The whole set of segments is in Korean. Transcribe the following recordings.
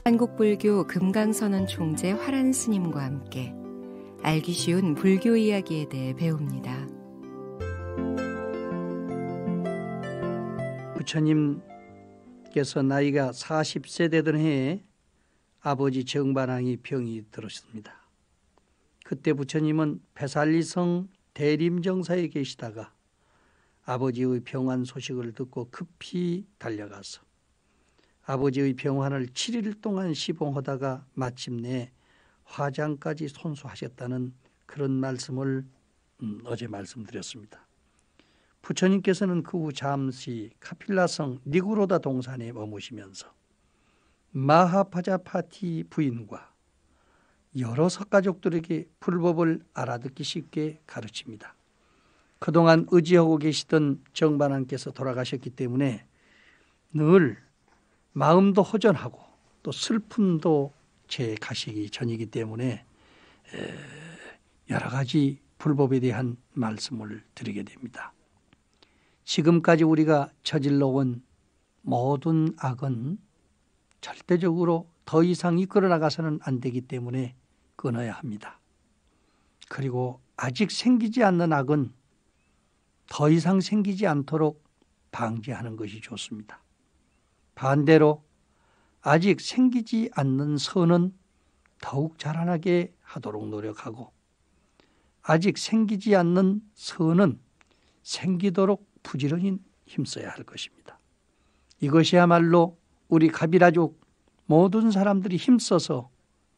한국불교 금강선언 총재 화란 스님과 함께 알기 쉬운 불교 이야기에 대해 배웁니다. 부처님께서 나이가 40세 되던 해에 아버지 정반왕이 병이 들었습니다. 그때 부처님은 배살리성 대림정사에 계시다가 아버지의 병환 소식을 듣고 급히 달려가서 아버지의 병환을 7일 동안 시봉하다가 마침내 화장까지 손수하셨다는 그런 말씀을 어제 말씀드렸습니다. 부처님께서는 그 후 잠시 카필라성 니구로다 동산에 머무시면서 마하파자파티 부인과 여러 석가족들에게 불법을 알아듣기 쉽게 가르칩니다. 그동안 의지하고 계시던 정반왕께서 돌아가셨기 때문에 늘 마음도 허전하고 또 슬픔도 제 가시기 전이기 때문에 여러 가지 불법에 대한 말씀을 드리게 됩니다. 지금까지 우리가 저질러 온 모든 악은 절대적으로 더 이상 이끌어 나가서는 안 되기 때문에 끊어야 합니다. 그리고 아직 생기지 않는 악은 더 이상 생기지 않도록 방지하는 것이 좋습니다. 반대로 아직 생기지 않는 선은 더욱 자라나게 하도록 노력하고 아직 생기지 않는 선은 생기도록 부지런히 힘써야 할 것입니다. 이것이야말로 우리 가비라족 모든 사람들이 힘써서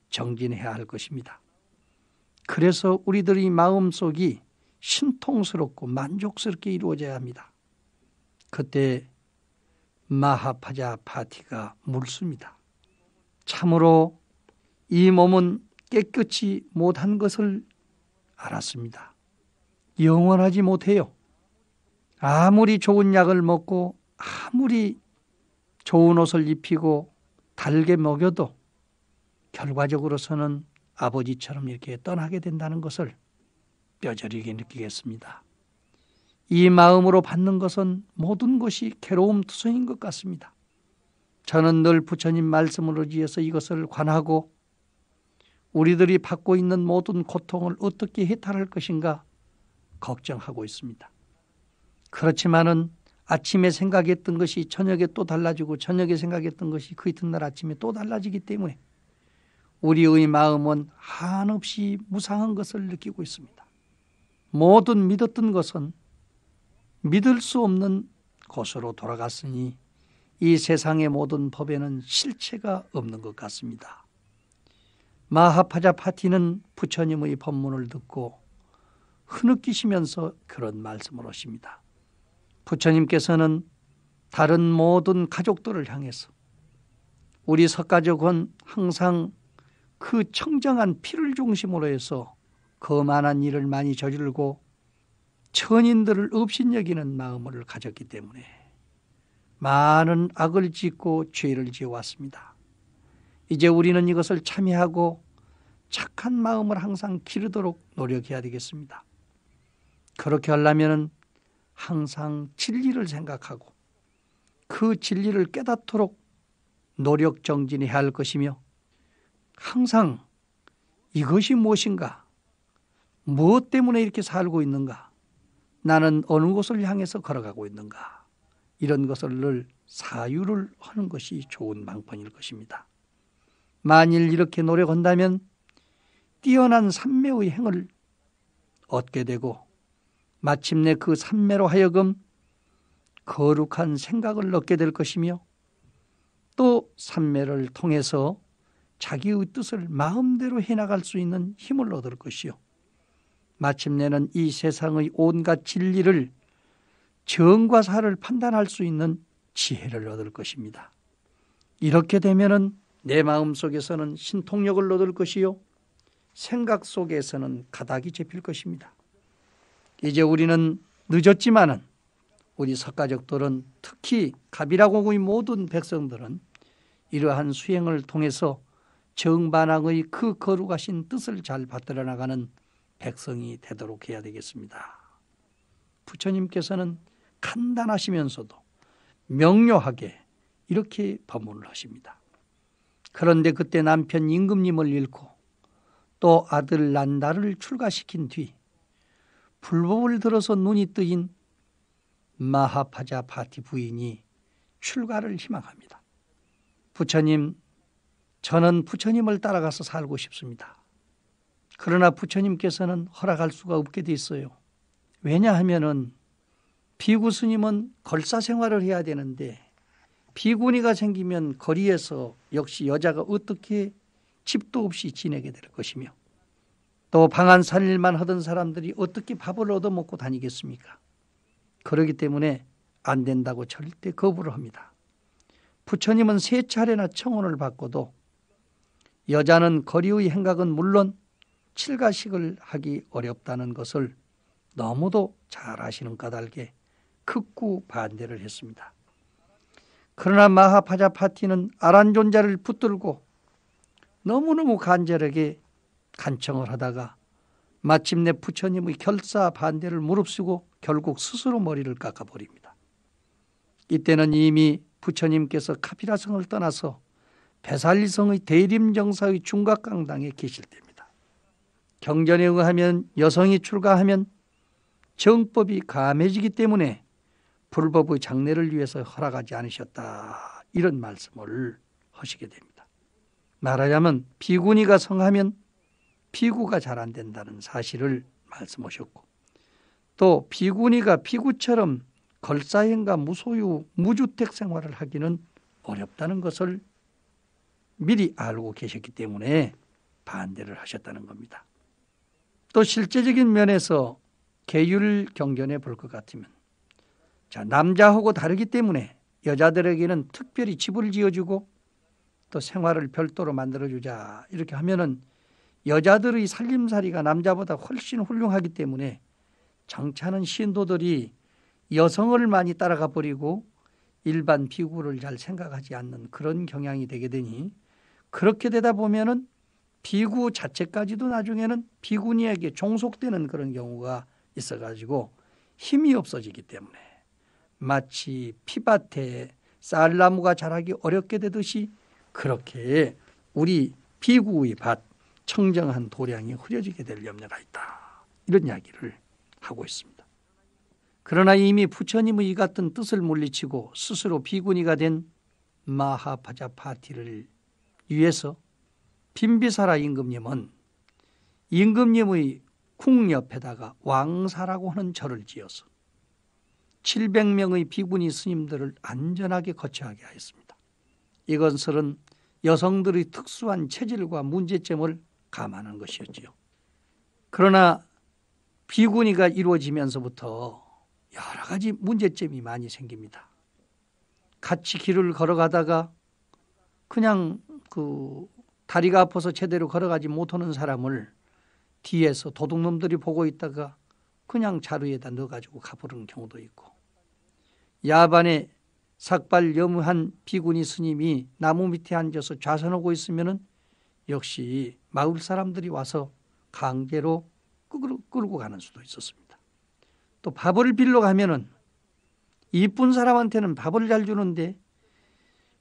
정진해야 할 것입니다. 그래서 우리들의 마음속이 신통스럽고 만족스럽게 이루어져야 합니다. 그때 마하파자 파티가 묽습니다. 참으로 이 몸은 깨끗이 못한 것을 알았습니다. 영원하지 못해요. 아무리 좋은 약을 먹고 아무리 좋은 옷을 입히고 달게 먹여도 결과적으로서는 아버지처럼 이렇게 떠나게 된다는 것을 뼈저리게 느끼겠습니다. 이 마음으로 받는 것은 모든 것이 괴로움투성인 것 같습니다. 저는 늘 부처님 말씀을 의지해서 이것을 관하고 우리들이 받고 있는 모든 고통을 어떻게 해탈할 것인가 걱정하고 있습니다. 그렇지만은 아침에 생각했던 것이 저녁에 또 달라지고 저녁에 생각했던 것이 그 이튿날 아침에 또 달라지기 때문에 우리의 마음은 한없이 무상한 것을 느끼고 있습니다. 모든 믿었던 것은 믿을 수 없는 곳으로 돌아갔으니 이 세상의 모든 법에는 실체가 없는 것 같습니다. 마하파자 파티는 부처님의 법문을 듣고 흐느끼시면서 그런 말씀을 하십니다. 부처님께서는 다른 모든 가족들을 향해서 우리 석가족은 항상 그 청정한 피를 중심으로 해서 거만한 일을 많이 저지르고 천인들을 업신여기는 마음을 가졌기 때문에 많은 악을 짓고 죄를 지어왔습니다. 이제 우리는 이것을 참여하고 착한 마음을 항상 기르도록 노력해야 되겠습니다. 그렇게 하려면 항상 진리를 생각하고 그 진리를 깨닫도록 노력 정진해야 할 것이며 항상 이것이 무엇인가? 무엇 때문에 이렇게 살고 있는가? 나는 어느 곳을 향해서 걸어가고 있는가? 이런 것을 늘 사유를 하는 것이 좋은 방편일 것입니다. 만일 이렇게 노력한다면 뛰어난 삼매의 행을 얻게 되고 마침내 그 삼매로 하여금 거룩한 생각을 얻게 될 것이며 또 삼매를 통해서 자기의 뜻을 마음대로 해나갈 수 있는 힘을 얻을 것이요. 마침내는 이 세상의 온갖 진리를 정과 사를 판단할 수 있는 지혜를 얻을 것입니다. 이렇게 되면은 내 마음속에서는 신통력을 얻을 것이요. 생각 속에서는 가닥이 잡힐 것입니다. 이제 우리는 늦었지만은 우리 석가족들은 특히 가비라고의 모든 백성들은 이러한 수행을 통해서 정반왕의 그 거룩하신 뜻을 잘 받들어 나가는 백성이 되도록 해야 되겠습니다. 부처님께서는 간단하시면서도 명료하게 이렇게 법문을 하십니다. 그런데 그때 남편 임금님을 잃고 또 아들 난다를 출가시킨 뒤 불법을 들어서 눈이 뜨인 마하파자파티 부인이 출가를 희망합니다. 부처님, 저는 부처님을 따라가서 살고 싶습니다. 그러나 부처님께서는 허락할 수가 없게 돼 있어요. 왜냐하면은 비구 스님은 걸사 생활을 해야 되는데 비구니가 생기면 거리에서 역시 여자가 어떻게 집도 없이 지내게 될 것이며 또 방한살일만 하던 사람들이 어떻게 밥을 얻어먹고 다니겠습니까? 그렇기 때문에 안 된다고 절대 거부를 합니다. 부처님은 3차례나 청혼을 받고도 여자는 거리의 행각은 물론 칠가식을 하기 어렵다는 것을 너무도 잘 아시는 까닭에 극구 반대를 했습니다. 그러나 마하파자파티는 아란존자를 붙들고 너무너무 간절하게 간청을 하다가 마침내 부처님의 결사 반대를 무릅쓰고 결국 스스로 머리를 깎아버립니다. 이때는 이미 부처님께서 카피라성을 떠나서 배살리성의 대림정사의 중각강당에 계실 때입니다. 경전에 의하면 여성이 출가하면 정법이 감해지기 때문에 불법의 장래를 위해서 허락하지 않으셨다. 이런 말씀을 하시게 됩니다. 말하자면 비구니가 성하면 비구가 잘 안 된다는 사실을 말씀하셨고 또 비구니가 비구처럼 걸사행과 무소유, 무주택 생활을 하기는 어렵다는 것을 미리 알고 계셨기 때문에 반대를 하셨다는 겁니다. 또 실제적인 면에서 계율 경전에 볼 것 같으면 남자하고 다르기 때문에 여자들에게는 특별히 집을 지어주고 또 생활을 별도로 만들어주자 이렇게 하면은 여자들의 살림살이가 남자보다 훨씬 훌륭하기 때문에 장차는 신도들이 여성을 많이 따라가 버리고 일반 비구를 잘 생각하지 않는 그런 경향이 되게 되니 그렇게 되다 보면은 비구 자체까지도 나중에는 비구니에게 종속되는 그런 경우가 있어가지고 힘이 없어지기 때문에 마치 피밭에 쌀나무가 자라기 어렵게 되듯이 그렇게 우리 비구의 밭 청정한 도량이 흐려지게 될 염려가 있다. 이런 이야기를 하고 있습니다. 그러나 이미 부처님의 이 같은 뜻을 물리치고 스스로 비구니가 된 마하파자파티를 위해서 빈비사라 임금님은 임금님의 궁 옆에다가 왕사라고 하는 절을 지어서 700명의 비구니 스님들을 안전하게 거처하게 하였습니다. 이것은 여성들의 특수한 체질과 문제점을 감안한 것이었지요. 그러나 비구니가 이루어지면서부터 여러 가지 문제점이 많이 생깁니다. 같이 길을 걸어가다가 그냥 다리가 아파서 제대로 걸어가지 못하는 사람을 뒤에서 도둑놈들이 보고 있다가 그냥 자루에다 넣어가지고 가버리는 경우도 있고 야반에 삭발염한 비구니 스님이 나무 밑에 앉아서 좌선하고 있으면은 역시 마을 사람들이 와서 강제로 끌고 가는 수도 있었습니다. 또 밥을 빌러 가면은 이쁜 사람한테는 밥을 잘 주는데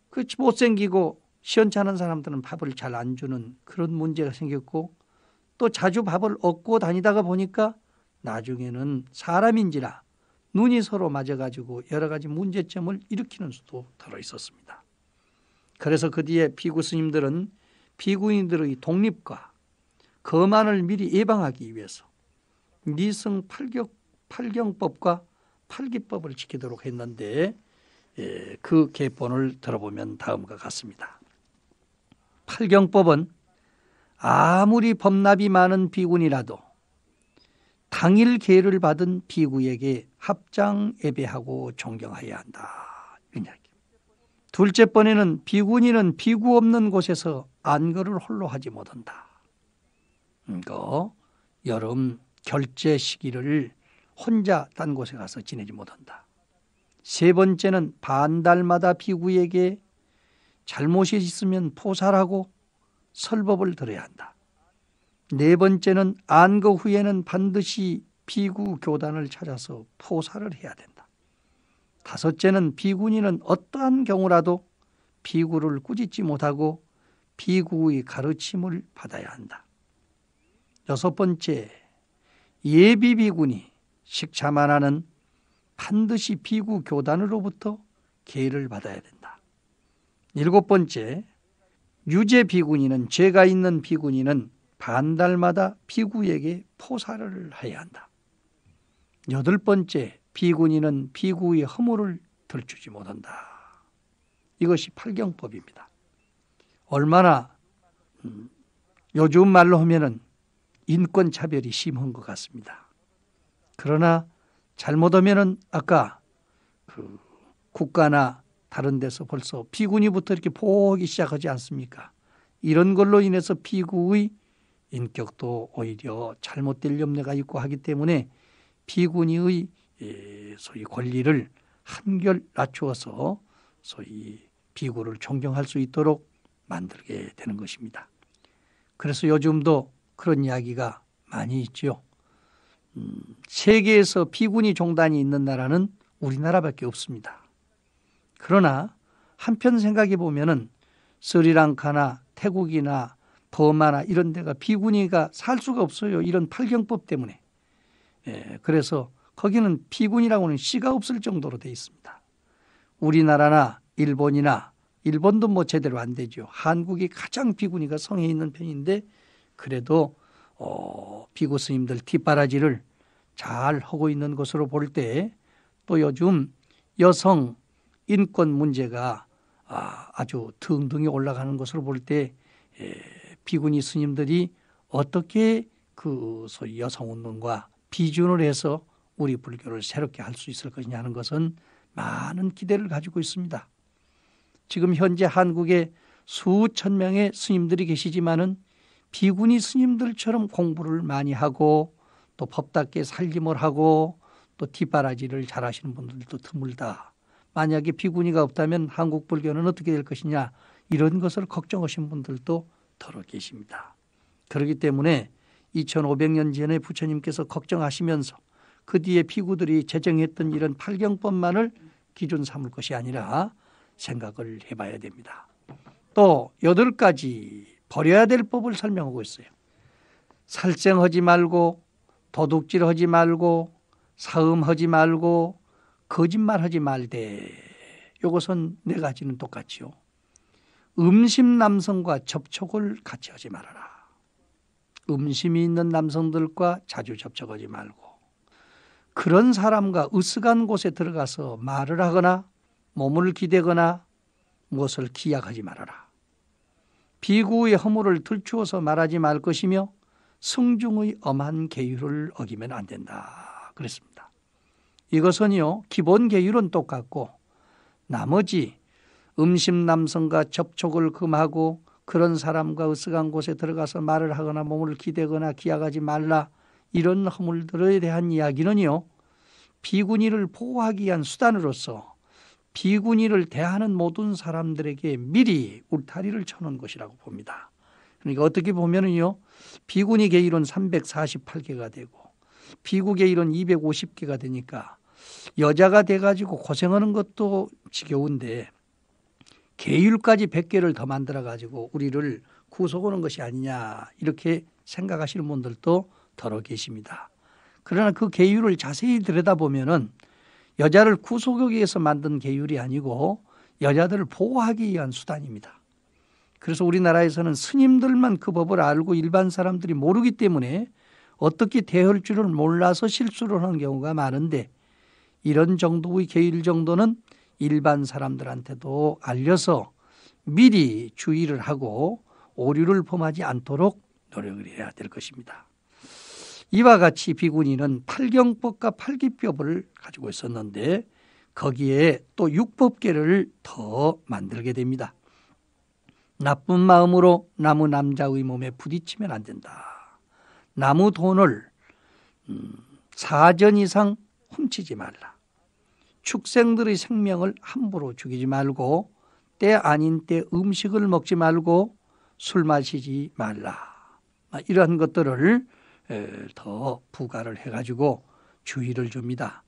그 못생기고 시원찮은 사람들은 밥을 잘 안 주는 그런 문제가 생겼고 또 자주 밥을 얻고 다니다가 보니까 나중에는 사람인지라 눈이 서로 맞아가지고 여러 가지 문제점을 일으키는 수도 들어 있었습니다. 그래서 그 뒤에 비구 스님들은 비구인들의 독립과 거만을 미리 예방하기 위해서 니승 팔경법과 팔기법을 지키도록 했는데 그 계본을 들어보면 다음과 같습니다. 팔경법은 아무리 법납이 많은 비군이라도 당일 계를 받은 비구에게 합장 예배하고 존경해야 한다. 이런 이야기. 둘째 번에는 비구니는 비구 없는 곳에서 안거를 홀로 하지 못한다. 여름 결제 시기를 혼자 딴 곳에 가서 지내지 못한다. 세 번째는 반달마다 비구에게 잘못이 있으면 포살하고 설법을 들어야 한다. 네 번째는 안거 후에는 반드시 비구 교단을 찾아서 포사를 해야 된다. 다섯째는 비구니는 어떠한 경우라도 비구를 꾸짖지 못하고 비구의 가르침을 받아야 한다. 여섯 번째, 예비 비구니 식차만하는 반드시 비구 교단으로부터 계를 받아야 된다. 일곱 번째, 유죄 비구니는 죄가 있는 비구니는 반달마다 비구에게 포사를 해야 한다. 여덟 번째, 비구니는 비구의 허물을 들추지 못한다. 이것이 팔경법입니다. 얼마나 요즘 말로 하면은 인권차별이 심한 것 같습니다. 그러나 잘못하면은 아까 그 국가나 다른 데서 벌써 비구니부터 이렇게 보호하기 시작하지 않습니까? 이런 걸로 인해서 비구의 인격도 오히려 잘못될 염려가 있고 하기 때문에 비구니의 소위 권리를 한결 낮추어서 소위 비구를 존경할 수 있도록 만들게 되는 것입니다. 그래서 요즘도 그런 이야기가 많이 있죠. 세계에서 비구니 종단이 있는 나라는 우리나라밖에 없습니다. 그러나 한편 생각해 보면은 스리랑카나 태국이나 버마나 이런 데가 비구니가 살 수가 없어요. 이런 팔경법 때문에. 그래서 거기는 비구니라고는 씨가 없을 정도로 돼 있습니다. 우리나라나 일본도 뭐 제대로 안 되죠. 한국이 가장 비구니가 성에 있는 편인데 그래도 비구 스님들 뒷바라지를 잘 하고 있는 것으로 볼 때 또 요즘 여성 인권 문제가 아주 등등이 올라가는 것으로 볼 때 비구니 스님들이 어떻게 그 소위 여성운동과 비준을 해서 우리 불교를 새롭게 할 수 있을 것이냐 하는 것은 많은 기대를 가지고 있습니다. 지금 현재 한국에 수천 명의 스님들이 계시지만은 비구니 스님들처럼 공부를 많이 하고 또 법답게 살림을 하고 또 뒷바라지를 잘 하시는 분들도 드물다. 만약에 비구니가 없다면 한국 불교는 어떻게 될 것이냐 이런 것을 걱정하신 분들도 더러 계십니다. 그렇기 때문에 2500년 전에 부처님께서 걱정하시면서 그 뒤에 비구들이 제정했던 이런 팔경법만을 기준 삼을 것이 아니라 생각을 해봐야 됩니다. 또 8가지 버려야 될 법을 설명하고 있어요. 살생하지 말고 도둑질하지 말고 사음하지 말고 거짓말하지 말되. 이것은 4가지는 똑같지요. 음심 남성과 접촉을 같이 하지 말아라. 음심이 있는 남성들과 자주 접촉하지 말고 그런 사람과 으쓱한 곳에 들어가서 말을 하거나 몸을 기대거나 무엇을 기약하지 말아라. 비구의 허물을 들추어서 말하지 말 것이며 승중의 엄한 계율을 어기면 안 된다. 그랬습니다. 이것은요, 기본 계율은 똑같고 나머지 음심 남성과 접촉을 금하고 그런 사람과 으쓱한 곳에 들어가서 말을 하거나 몸을 기대거나 기약하지 말라. 이런 허물들에 대한 이야기는요, 비구니를 보호하기 위한 수단으로서 비구니를 대하는 모든 사람들에게 미리 울타리를 쳐놓은 것이라고 봅니다. 그러니까 어떻게 보면은요, 비구니 계율은 348개가 되고 비구 계율은 250개가 되니까 여자가 돼가지고 고생하는 것도 지겨운데 계율까지 100개를 더 만들어가지고 우리를 구속하는 것이 아니냐 이렇게 생각하시는 분들도 더러 계십니다. 그러나 그 계율을 자세히 들여다보면은 여자를 구속하기 위해서 만든 계율이 아니고 여자들을 보호하기 위한 수단입니다. 그래서 우리나라에서는 스님들만 그 법을 알고 일반 사람들이 모르기 때문에 어떻게 대할 줄을 몰라서 실수를 하는 경우가 많은데 이런 정도의 계율 정도는 일반 사람들한테도 알려서 미리 주의를 하고 오류를 범하지 않도록 노력을 해야 될 것입니다. 이와 같이 비구니는 팔경법과 팔기법을 가지고 있었는데 거기에 또 6법계를 더 만들게 됩니다. 나쁜 마음으로 나무 남자의 몸에 부딪히면 안 된다. 나무 돈을 4전 이상 훔치지 말라. 축생들의 생명을 함부로 죽이지 말고 때 아닌 때 음식을 먹지 말고 술 마시지 말라. 이러한 것들을 더 부과를 해가지고 주의를 줍니다.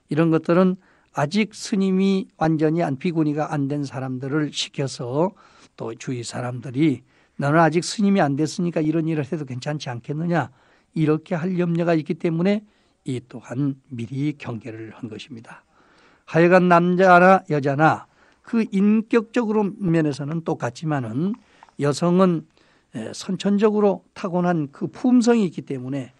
이런 것들은 아직 스님이 완전히 비구니가 안 된 사람들을 시켜서 또 주위 사람들이 너는 아직 스님이 안 됐으니까 이런 일을 해도 괜찮지 않겠느냐 이렇게 할 염려가 있기 때문에 이 또한 미리 경계를 한 것입니다. 하여간 남자나 여자나 그 인격적으로 면에서는 똑같지만은 여성은 선천적으로 타고난 그 품성이 있기 때문에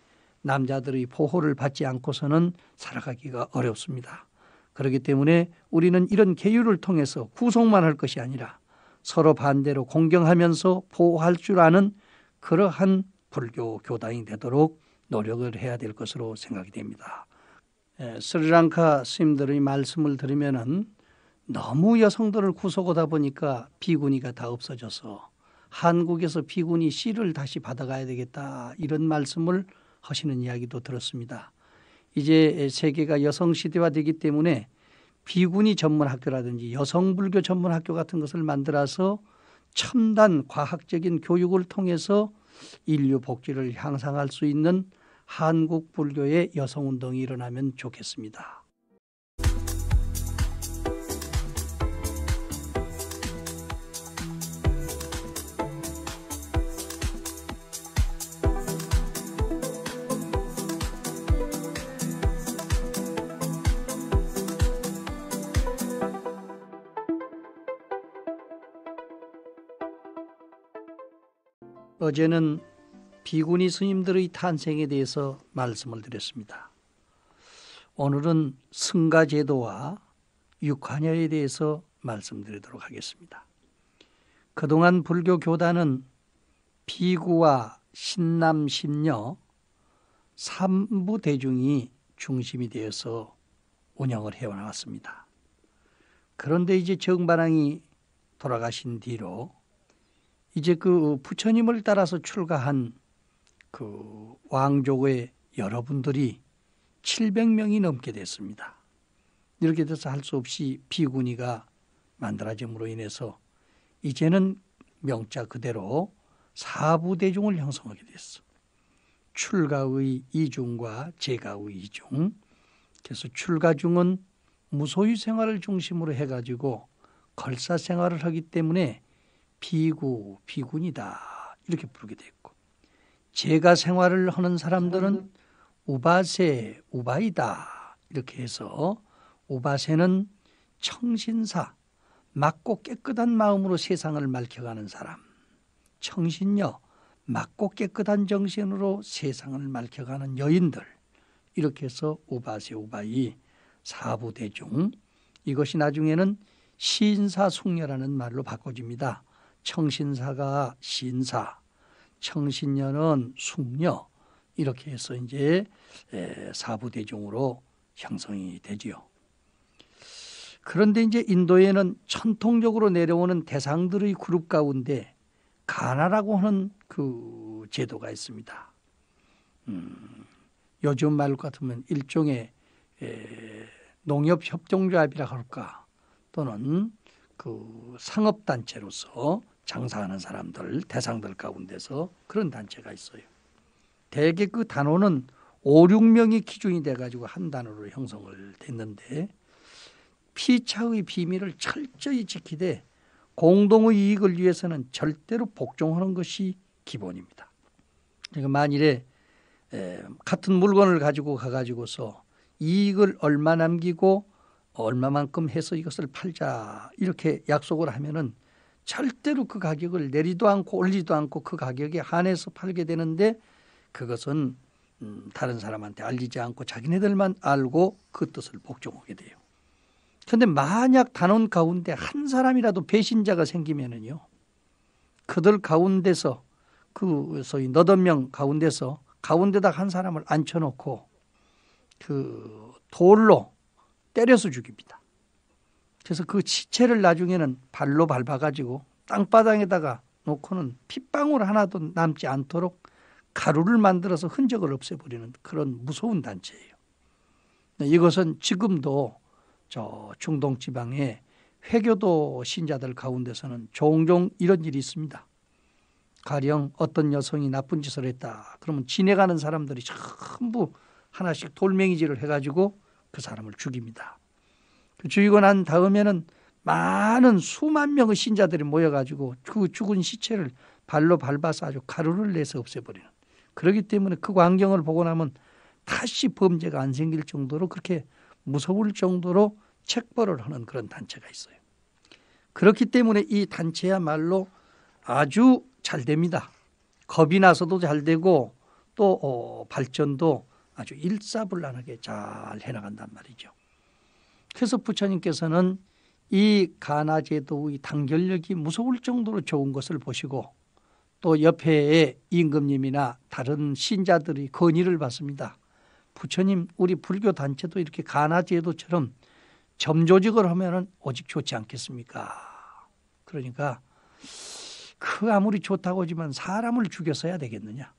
남자들의 보호를 받지 않고서는 살아가기가 어렵습니다. 그렇기 때문에 우리는 이런 계율을 통해서 구속만 할 것이 아니라 서로 반대로 공경하면서 보호할 줄 아는 그러한 불교 교당이 되도록 노력을 해야 될 것으로 생각이 됩니다. 스리랑카 스님들의 말씀을 들으면은 너무 여성들을 구속하다 보니까 비구니가 다 없어져서 한국에서 비구니 씨를 다시 받아가야 되겠다 이런 말씀을 하시는 이야기도 들었습니다. 이제 세계가 여성 시대화되기 때문에 비구니 전문 학교라든지 여성 불교 전문 학교 같은 것을 만들어서 첨단 과학적인 교육을 통해서 인류 복지를 향상할 수 있는 한국 불교의 여성 운동이 일어나면 좋겠습니다. 어제는 비구니 스님들의 탄생에 대해서 말씀을 드렸습니다. 오늘은 승가제도와 육하녀에 대해서 말씀드리도록 하겠습니다. 그동안 불교 교단은 비구와 신남, 신녀, 삼부 대중이 중심이 되어서 운영을 해왔습니다. 그런데 이제 정반왕이 돌아가신 뒤로 이제 그 부처님을 따라서 출가한 그 왕족의 여러분들이 700명이 넘게 됐습니다. 이렇게 돼서 할 수 없이 비구니가 만들어짐으로 인해서 이제는 명자 그대로 사부대중을 형성하게 됐어. 출가의 이중과 제가의 이중. 그래서 출가중은 무소유 생활을 중심으로 해가지고 걸사 생활을 하기 때문에 비구, 비군이다 이렇게 부르게 됐고, 제가 생활을 하는 사람들은 우바세, 우바이다 이렇게 해서 우바세는 청신사, 맑고 깨끗한 마음으로 세상을 밝혀가는 사람, 청신녀, 맑고 깨끗한 정신으로 세상을 밝혀가는 여인들, 이렇게 해서 우바세, 우바이, 사부대중, 이것이 나중에는 신사숙녀라는 말로 바꿔집니다. 청신사가 신사, 청신녀는 숙녀, 이렇게 해서 이제 사부대중으로 형성이 되지요. 그런데 이제 인도에는 전통적으로 내려오는 대상들의 그룹 가운데 가나라고 하는 그 제도가 있습니다. 요즘 말 같으면 일종의 농협협동조합이라 할까, 또는 그 상업단체로서 장사하는 사람들, 대상들 가운데서 그런 단체가 있어요. 대개 그 단원은 5, 6명이 기준이 돼가지고 한 단어로 형성을 됐는데, 피차의 비밀을 철저히 지키되 공동의 이익을 위해서는 절대로 복종하는 것이 기본입니다. 그러니까 만일에 같은 물건을 가지고 가가지고서 이익을 얼마 남기고 얼마만큼 해서 이것을 팔자 이렇게 약속을 하면은 절대로 그 가격을 내리도 않고 올리도 않고 그 가격에 한해서 팔게 되는데, 그것은 다른 사람한테 알리지 않고 자기네들만 알고 그 뜻을 복종하게 돼요. 그런데 만약 단원 가운데 한 사람이라도 배신자가 생기면은요, 그들 가운데서 그 소위 너댓 명 가운데서 가운데다 한 사람을 앉혀놓고 그 돌로 때려서 죽입니다. 그래서 그 시체를 나중에는 발로 밟아가지고 땅바닥에다가 놓고는 핏방울 하나도 남지 않도록 가루를 만들어서 흔적을 없애버리는 그런 무서운 단체예요. 이것은 지금도 저 중동 지방의 회교도 신자들 가운데서는 종종 이런 일이 있습니다. 가령 어떤 여성이 나쁜 짓을 했다. 그러면 지내가는 사람들이 전부 하나씩 돌멩이질을 해가지고 그 사람을 죽입니다. 죽이고 난 다음에는 많은 수만 명의 신자들이 모여가지고 그 죽은 시체를 발로 밟아서 아주 가루를 내서 없애버리는. 그렇기 때문에 그 광경을 보고 나면 다시 범죄가 안 생길 정도로 그렇게 무서울 정도로 책벌을 하는 그런 단체가 있어요. 그렇기 때문에 이 단체야말로 아주 잘 됩니다. 겁이 나서도 잘 되고 또 발전도 아주 일사불란하게 잘 해나간단 말이죠. 그래서 부처님께서는 이 가나제도의 단결력이 무서울 정도로 좋은 것을 보시고 또 옆에 임금님이나 다른 신자들이 건의를 받습니다. 부처님, 우리 불교 단체도 이렇게 가나제도처럼 점조직을 하면 오직 좋지 않겠습니까? 그러니까 그 아무리 좋다고 하지만 사람을 죽였어야 되겠느냐?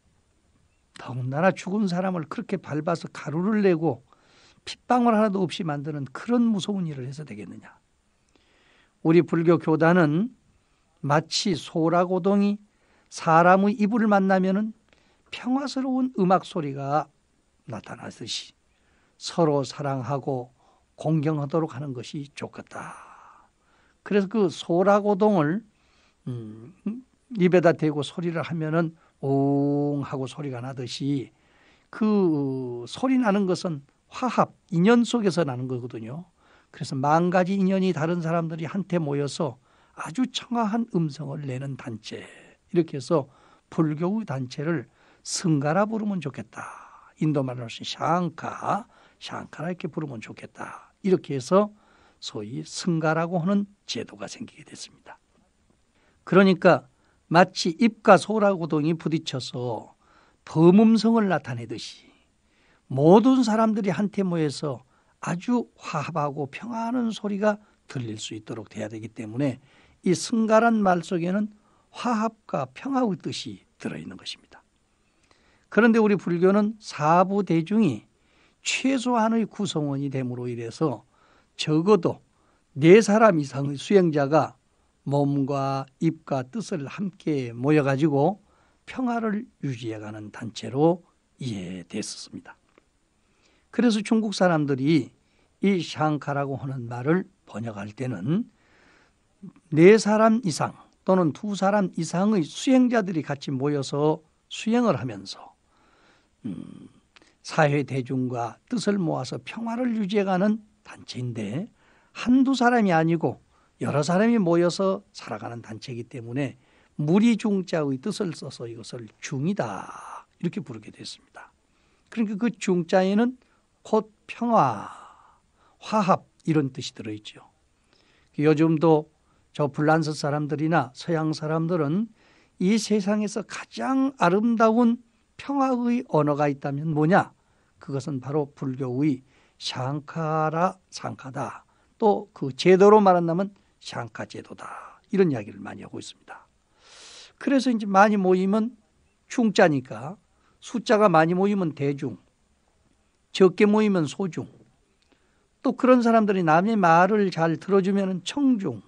더군다나 죽은 사람을 그렇게 밟아서 가루를 내고 핏방울 하나도 없이 만드는 그런 무서운 일을 해서 되겠느냐? 우리 불교 교단은 마치 소라고동이 사람의 이불을 만나면 평화스러운 음악 소리가 나타나듯이 서로 사랑하고 공경하도록 하는 것이 좋겠다. 그래서 그 소라고동을 입에다 대고 소리를 하면은 옹 하고 소리가 나듯이 그 소리 나는 것은 화합, 인연 속에서 나는 거거든요. 그래서 10,000가지 인연이 다른 사람들이 한테 모여서 아주 청아한 음성을 내는 단체. 이렇게 해서 불교의 단체를 승가라 부르면 좋겠다. 인도 말로 샹카라 이렇게 부르면 좋겠다. 이렇게 해서 소위 승가라고 하는 제도가 생기게 됐습니다. 그러니까 마치 입과 소라고동이 부딪혀서 범음성을 나타내듯이 모든 사람들이 한테 모여서 아주 화합하고 평화하는 소리가 들릴 수 있도록 돼야 되기 때문에 이 승가란 말 속에는 화합과 평화의 뜻이 들어있는 것입니다. 그런데 우리 불교는 사부대중이 최소한의 구성원이 됨으로 인해서 적어도 4사람 이상의 수행자가 몸과 입과 뜻을 함께 모여가지고 평화를 유지해가는 단체로 이해됐었습니다. 그래서 중국 사람들이 이 샹카라고 하는 말을 번역할 때는 4사람 이상 또는 2사람 이상의 수행자들이 같이 모여서 수행을 하면서 사회 대중과 뜻을 모아서 평화를 유지해가는 단체인데 한두 사람이 아니고 여러 사람이 모여서 살아가는 단체이기 때문에 무리중자의 뜻을 써서 이것을 중이다 이렇게 부르게 됐습니다. 그러니까 그 중자에는 곧 평화, 화합 이런 뜻이 들어있죠. 요즘도 저 불란서 사람들이나 서양 사람들은 이 세상에서 가장 아름다운 평화의 언어가 있다면 뭐냐? 그것은 바로 불교의 상카다. 또 그 제도로 말한다면 샹카 제도다. 이런 이야기를 많이 하고 있습니다. 그래서 이제 많이 모이면 중자니까 숫자가 많이 모이면 대중, 적게 모이면 소중, 또 그런 사람들이 남의 말을 잘 들어주면 청중,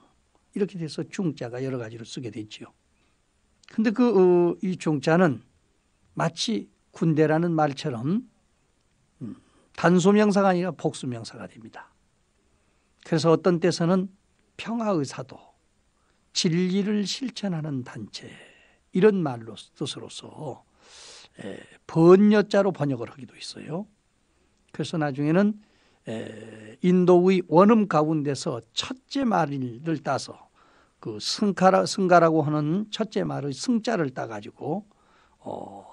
이렇게 돼서 중자가 여러 가지로 쓰게 됐죠. 근데 이 중자는 마치 군대라는 말처럼 단수명사가 아니라 복수명사가 됩니다. 그래서 어떤 때서는 평화의 사도, 진리를 실천하는 단체 이런 말로 뜻으로서 번여자로 번역을 하기도 있어요. 그래서 나중에는 인도의 원음 가운데서 첫째 말을 따서 그 승가라고 하는 첫째 말의 승자를 따가지고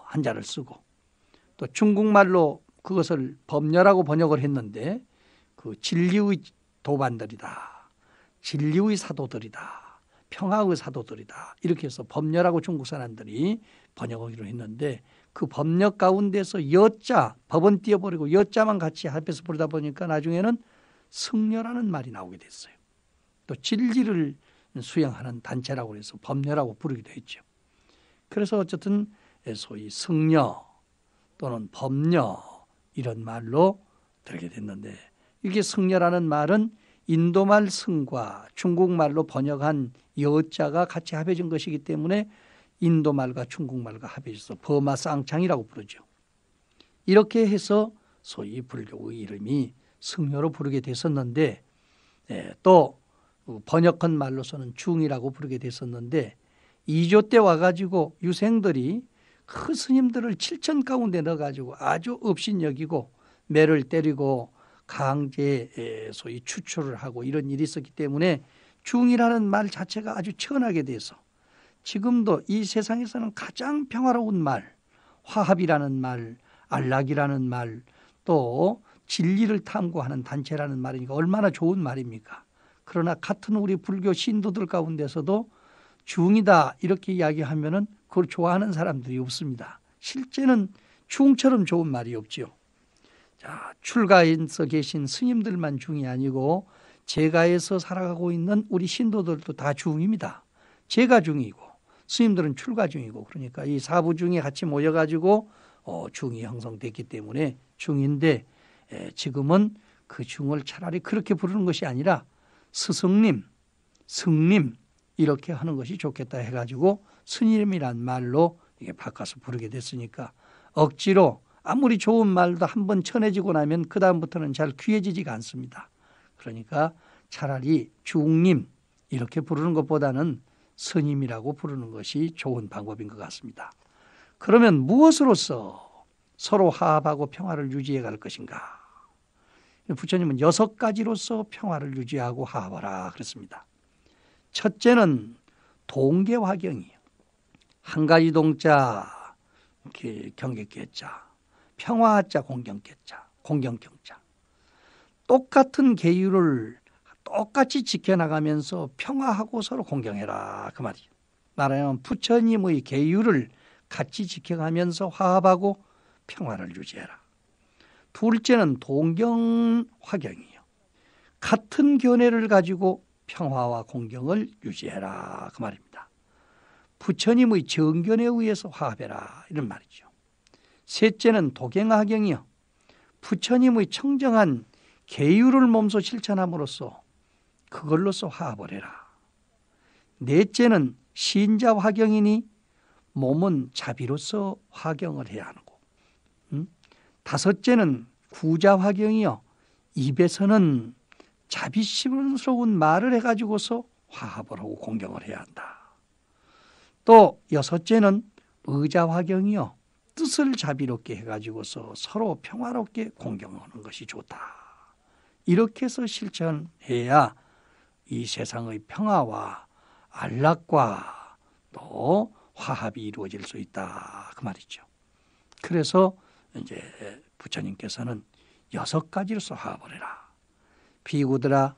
한자를 쓰고 또 중국말로 그것을 법녀라고 번역을 했는데 그 진리의 도반들이다, 진리의 사도들이다, 평화의 사도들이다 이렇게 해서 법녀라고 중국 사람들이 번역하기로 했는데 그 법력 가운데서 여자, 법은 띄어버리고 여자만 같이 합해서 부르다 보니까 나중에는 승려라는 말이 나오게 됐어요. 또 진리를 수행하는 단체라고 해서 법녀라고 부르기도 했죠. 그래서 어쨌든 소위 승려 또는 법녀 이런 말로 들게 됐는데 이게 승려라는 말은 인도말 승과 중국말로 번역한 여자가 같이 합해진 것이기 때문에 인도말과 중국말과 합해져서 버마 쌍창이라고 부르죠. 이렇게 해서 소위 불교의 이름이 승려로 부르게 됐었는데 또 번역한 말로서는 중이라고 부르게 됐었는데 2조 때 와가지고 유생들이 그 스님들을 7천 가운데 넣어가지고 아주 업신여기고 매를 때리고 강제 소위 추출을 하고 이런 일이 있었기 때문에 중이라는 말 자체가 아주 천하게 돼서 지금도 이 세상에서는 가장 평화로운 말, 화합이라는 말, 안락이라는 말, 또 진리를 탐구하는 단체라는 말이니까 얼마나 좋은 말입니까? 그러나 같은 우리 불교 신도들 가운데서도 중이다 이렇게 이야기하면은 그걸 좋아하는 사람들이 없습니다. 실제는 중처럼 좋은 말이 없지요. 자, 출가에서 계신 스님들만 중이 아니고 제가에서 살아가고 있는 우리 신도들도 다 중입니다. 제가 중이고 스님들은 출가 중이고 그러니까 이 사부 중이 같이 모여가지고 중이 형성됐기 때문에 중인데 지금은 그 중을 차라리 그렇게 부르는 것이 아니라 스승님, 승님 이렇게 하는 것이 좋겠다 해가지고 스님이란 말로 이게 바꿔서 부르게 됐으니까 억지로 아무리 좋은 말도 한번 천해지고 나면 그 다음부터는 잘 귀해지지가 않습니다. 그러니까 차라리 중님 이렇게 부르는 것보다는 스님이라고 부르는 것이 좋은 방법인 것 같습니다. 그러면 무엇으로서 서로 화합하고 평화를 유지해 갈 것인가? 부처님은 6가지로서 평화를 유지하고 화합하라 그랬습니다. 첫째는 동계화경이에요. 한 가지 동자, 경계계자, 평화자, 공경경자. 똑같은 계율을 똑같이 지켜나가면서 평화하고 서로 공경해라 그 말이에요. 말하자면 부처님의 계율을 같이 지켜가면서 화합하고 평화를 유지해라. 둘째는 동경화경이에요. 같은 견해를 가지고 평화와 공경을 유지해라 그 말입니다. 부처님의 정견에 의해서 화합해라 이런 말이죠. 셋째는 도경화경이요. 부처님의 청정한 계율을 몸소 실천함으로써 그걸로써 화합을 해라. 넷째는 신자화경이니 몸은 자비로서 화경을 해야 하는 거. 다섯째는 구자화경이요. 입에서는 자비스러운 말을 해가지고서 화합을 하고 공경을 해야 한다. 또 여섯째는 의자화경이요. 뜻을 자비롭게 해가지고서 서로 평화롭게 공경하는 것이 좋다. 이렇게 해서 실천해야 이 세상의 평화와 안락과 또 화합이 이루어질 수 있다 그 말이죠. 그래서 이제 부처님께서는 6가지로서 화합을 해라. 비구들아,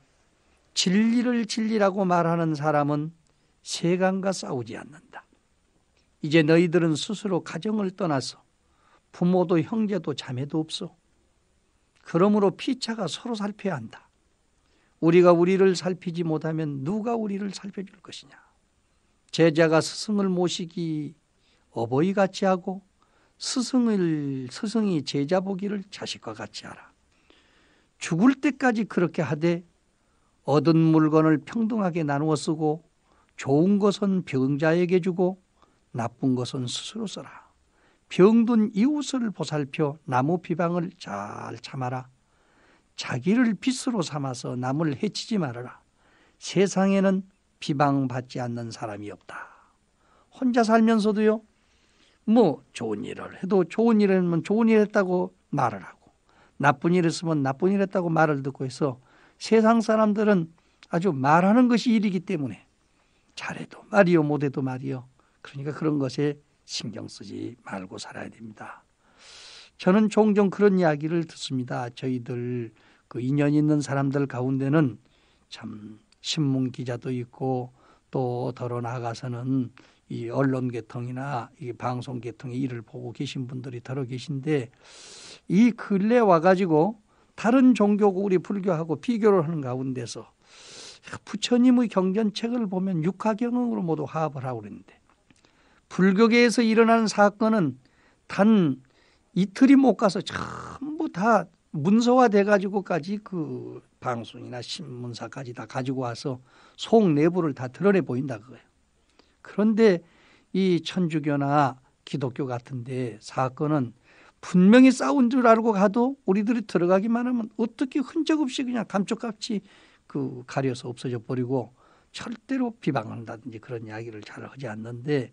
진리를 진리라고 말하는 사람은 세간과 싸우지 않는다. 이제 너희들은 스스로 가정을 떠나서 부모도 형제도 자매도 없어. 그러므로 피차가 서로 살펴야 한다. 우리가 우리를 살피지 못하면 누가 우리를 살펴줄 것이냐. 제자가 스승을 모시기 어버이같이 하고 스승이 제자 보기를 자식과 같이 하라. 죽을 때까지 그렇게 하되 얻은 물건을 평등하게 나누어 쓰고 좋은 것은 병자에게 주고 나쁜 것은 스스로 써라. 병든 이웃을 보살펴 나무 비방을 잘 참아라. 자기를 빚으로 삼아서 남을 해치지 말아라. 세상에는 비방받지 않는 사람이 없다. 혼자 살면서도요. 좋은 일을 해도 좋은 일 하면 좋은 일 했다고 말을 하고 나쁜 일 했으면 나쁜 일 했다고 말을 듣고 해서 세상 사람들은 아주 말하는 것이 일이기 때문에 잘해도 말이요 못해도 말이요. 그러니까 그런 것에 신경 쓰지 말고 살아야 됩니다. 저는 종종 그런 이야기를 듣습니다. 저희들 그 인연 있는 사람들 가운데는 참 신문 기자도 있고 또 더러 나아가서는 이 언론 계통이나 이 방송 계통의 일을 보고 계신 분들이 더러 계신데 이 근래 와가지고 다른 종교고 우리 불교하고 비교를 하는 가운데서 부처님의 경전책을 보면 육화경으로 모두 화합을 하고 그랬는데 불교계에서 일어나는 사건은 단 이틀이 못 가서 전부 다 문서화돼 가지고까지 그 방송이나 신문사까지 다 가지고 와서 속 내부를 다 드러내 보인다 그거예요. 그런데 이 천주교나 기독교 같은데 사건은 분명히 싸운 줄 알고 가도 우리들이 들어가기만 하면 어떻게 흔적 없이 그냥 감쪽같이 가려서 없어져 버리고 절대로 비방한다든지 그런 이야기를 잘 하지 않는데,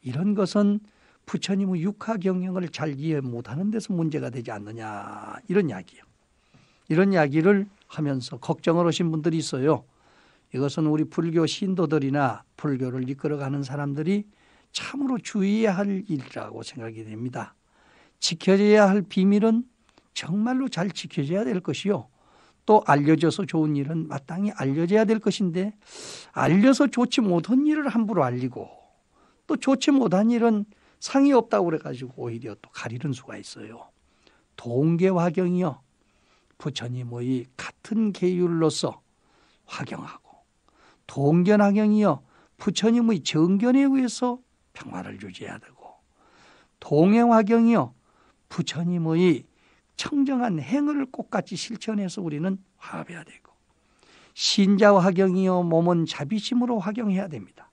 이런 것은 부처님의 육하 경영을 잘 이해 못하는 데서 문제가 되지 않느냐, 이런 이야기예요. 이런 이야기를 하면서 걱정을 하신 분들이 있어요. 이것은 우리 불교 신도들이나 불교를 이끌어가는 사람들이 참으로 주의해야 할 일이라고 생각이 됩니다. 지켜져야 할 비밀은 정말로 잘 지켜져야 될 것이요, 또 알려져서 좋은 일은 마땅히 알려져야 될 것인데, 알려서 좋지 못한 일을 함부로 알리고 또 좋지 못한 일은 상이 없다고 그래가지고 오히려 또 가리는 수가 있어요. 동계화경이요, 부처님의 같은 계율로서 화경하고, 동견화경이요, 부처님의 정견에 의해서 평화를 유지해야 되고, 동행화경이요, 부처님의 청정한 행을 꼭같이 실천해서 우리는 화합해야 되고, 신자화경이요, 몸은 자비심으로 화경해야 됩니다.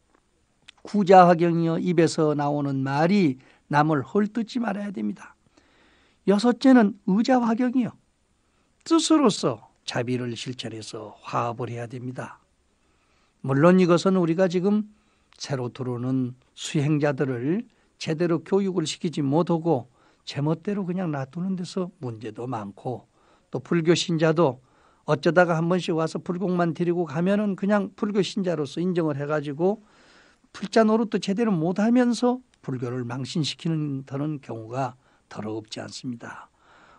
구자화경이요, 입에서 나오는 말이 남을 헐뜯지 말아야 됩니다. 여섯째는 의자화경이요, 뜻으로서 자비를 실천해서 화합을 해야 됩니다. 물론 이것은 우리가 지금 새로 들어오는 수행자들을 제대로 교육을 시키지 못하고 제멋대로 그냥 놔두는 데서 문제도 많고, 또 불교 신자도 어쩌다가 한 번씩 와서 불공만 드리고 가면은 그냥 불교 신자로서 인정을 해가지고 불자 노릇도 제대로 못하면서 불교를 망신시키는 그런 경우가 더럽지 않습니다.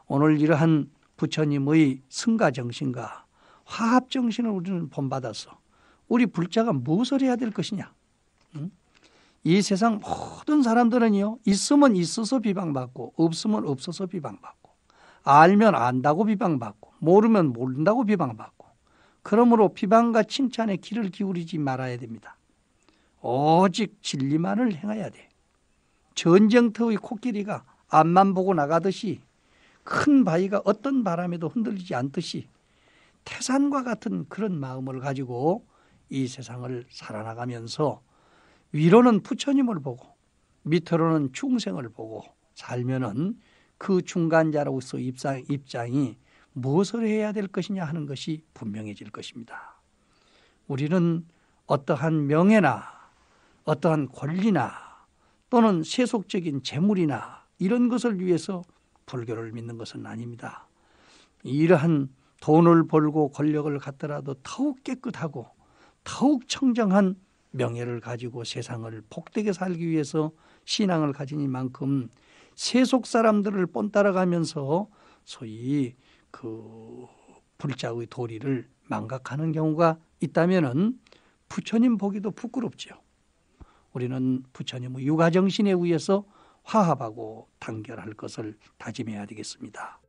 오늘 이러한 부처님의 승가정신과 화합정신을 우리는 본받아서 우리 불자가 무엇을 해야 될 것이냐. 이 세상 모든 사람들은요, 있으면 있어서 비방받고 없으면 없어서 비방받고, 알면 안다고 비방받고 모르면 모른다고 비방받고, 그러므로 비방과 칭찬에 귀를 기울이지 말아야 됩니다. 오직 진리만을 행해야 돼. 전쟁터의 코끼리가 앞만 보고 나가듯이, 큰 바위가 어떤 바람에도 흔들리지 않듯이 태산과 같은 그런 마음을 가지고 이 세상을 살아나가면서 위로는 부처님을 보고 밑으로는 중생을 보고 살면은 그 중간자로서 입장이 무엇을 해야 될 것이냐 하는 것이 분명해질 것입니다. 우리는 어떠한 명예나 어떠한 권리나 또는 세속적인 재물이나 이런 것을 위해서 불교를 믿는 것은 아닙니다. 이러한 돈을 벌고 권력을 갖더라도 더욱 깨끗하고 더욱 청정한 명예를 가지고 세상을 복되게 살기 위해서 신앙을 가지니만큼 세속 사람들을 본따라가면서 소위 불자의 도리를 망각하는 경우가 있다면은 부처님 보기도 부끄럽지요. 우리는 부처님의 육아정신에 의해서 화합하고 단결할 것을 다짐해야 되겠습니다.